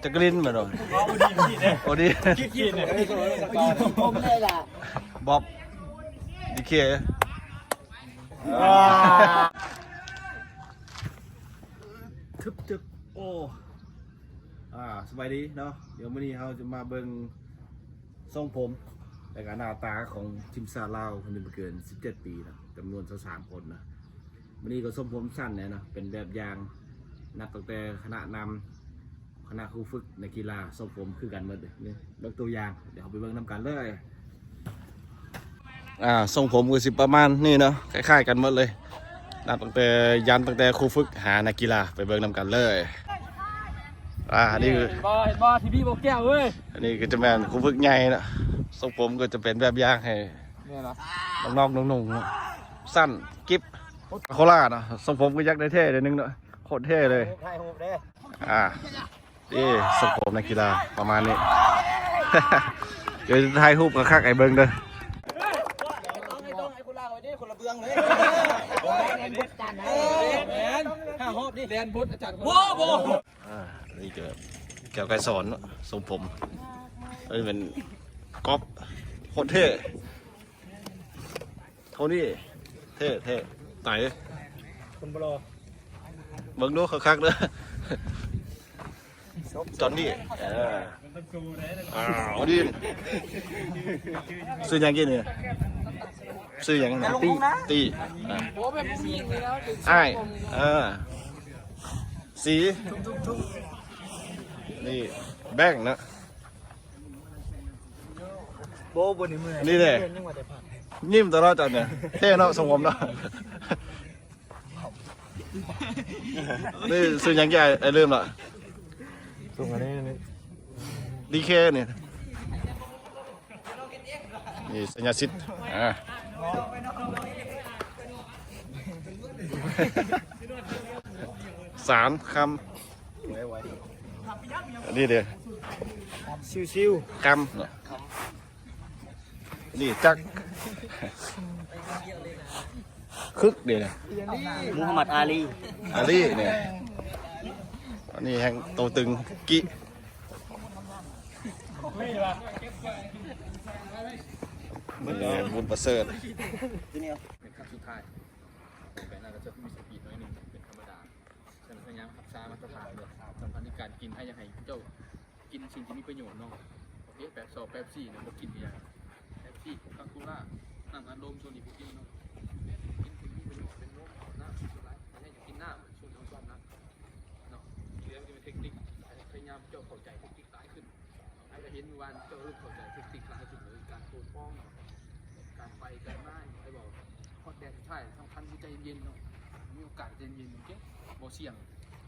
จักรินมาหน่อยโอ้ดีขี้เนี่ยผมเลยล่ะบ๊อบดีเคทึบโอ้สบายดีเนาะเดี๋ยวมื้อนี้เราจะมาเบิ่งทรงผมและก็หน้าตาของทีมชาติลาวคนหนึ่งเกิน17 ปีนะจำนวน23 คนนะมื้อนี้ก็ทรงผมสั้นนะเป็นแบบอย่างนับตั้งแต่คณะนำคณะครูฝึกในกีฬาทรงผมคือกันหมดเลยนี่เบิ่งตัวอย่างเดี๋ยวไปเบิ่งนำกันเลยทรงผมก็สิประมาณนี่เนาะคล้ายๆกันหมดเลยนับตั้งแต่ครูฝึกหานักกีฬาไปเบิ่งนำกันเลยนี่คือเห็นบ่ทีพี่บอกแก้วเว้ยอันนี้ก็จะเป็นครูฝึกใหญ่นะทรงผมก็จะเป็นแบบอย่างให้น้องๆนุ่งๆสั้นกิ๊บโคราชนะทรงผมก็ยักได้เท่เลยนึงเนาะโคตรเท่เลยนี่ทรงผมนักกีฬาประมาณนี้ เดี๋ยวถ่ายรูปกับคักไอ้เบิ้งเด้อนี่จะแก้วไก่สอนทรงผมนี่เป็นก๊อปโคตรเท่โทนี่เท่ไต่คุณบลอเบิ้งดูคักๆเด้อจอนนี่ดิซื้อยังกินเนี่ยซื้อยังตีไอ้สีนี่แบงค์นะโบบ่นี่มื้อนี่เลยนิ่มตลอดจังเนี่ยเท่เนาะสมผมเนาะนี่ซื้อยังแกไอ้เริ่มละส่งอันนี้ดีเคเนี่ยนี่สัญญาสิทธิ์สารคำนี่เดี๋ยวชิวคำนี่จักคึกเดี๋ยวมูฮัมหมัดอาลีเนี่ยอันนี้แห่งโตตึงกิบุญประเสริฐเป็นขั้นสุดท้ายแต่น่าจะมีสปีดน้อยหนึ่งเป็นธรรมดาฉันพยายามขับช้ามาตรฐานเลยสำคัญในการกินให้ยังไงเจ้ากินสิ่งที่มีประโยชน์เนาะโอเคแบบสอบแบบ4เนี่ยบอกกินไปอย่างแบบ4คาโคล่านั่งอารมณ์โซนิบุกินเนาะกินสิ่งที่มีประโยชน์เป็นโน้มน้ำสุดท้ายให้กินน้ำส่วนน้ำซ้อมนะเนาะเรื่องจะเป็นเทคนิคพยายามเจ้าเข้าใจเทคนิคหลายขึ้นให้เราเห็นวันเจ้ารู้เข้าใจเทคนิคหลายขึ้นเลยการโคฟ้องการไปการไม้ไอ้บอกฮอตแดดใช่สำคัญใจเย็นเนาะมีโอกาสใจเย็นโอเคบ่เสี่ยง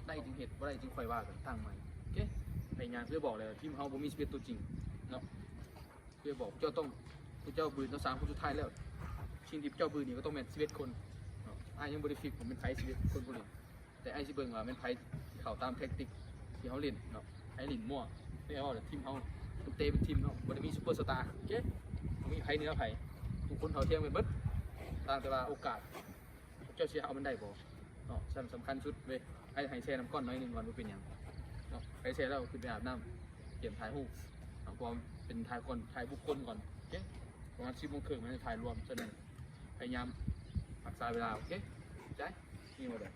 ได้จึงเหตุบ่ได้จึงค่อยว่ากันตั้งใหม่โอเคพยายามเพื่อบอกเลยทีมเฮาบ่มี11ตัวจริงเนาะเพื่อบอกเจ้าต้องเจ้าบืนต้อง3คนสุดท้ายแล้วชิงดิบเจ้าบืนนี่ก็ต้องแม่น11คนเนาะอ้ายยังบ่ได้ฟิกผมเป็นไผ11คนบ่เล่นแต่อ้ายสิเบิ่งว่าเป็นไผเข้าตามแท็กติกที่เฮาเล่นเนาะไอ้ลินมั่วนี่เอาทีมเฮาเตะเป็นทีมเนาะบ่ได้มีซุปเปอร์สตาร์โอเคมีไผเหนือไผทุกคนเขาเทียมกันเบิดต่างแต่ว่าโอกาสเจ้าเชียร์เอามันได้บ่เนาะสำคัญสุดเว้ยให้แช่น้ำก้อนน้อยนึงวันว่าเป็นอย่างเนาะให้แช่แล้วขึ้นไปอาบน้ำเตรียมถ่ายรูปพอเป็นถ่ายบุคคลก่อนโอเคประมาณ10 โมงครึ่งมันจะถ่ายรวมฉะนั้นพยายามรักษาเวลาโอเคใจนี่หมดเลย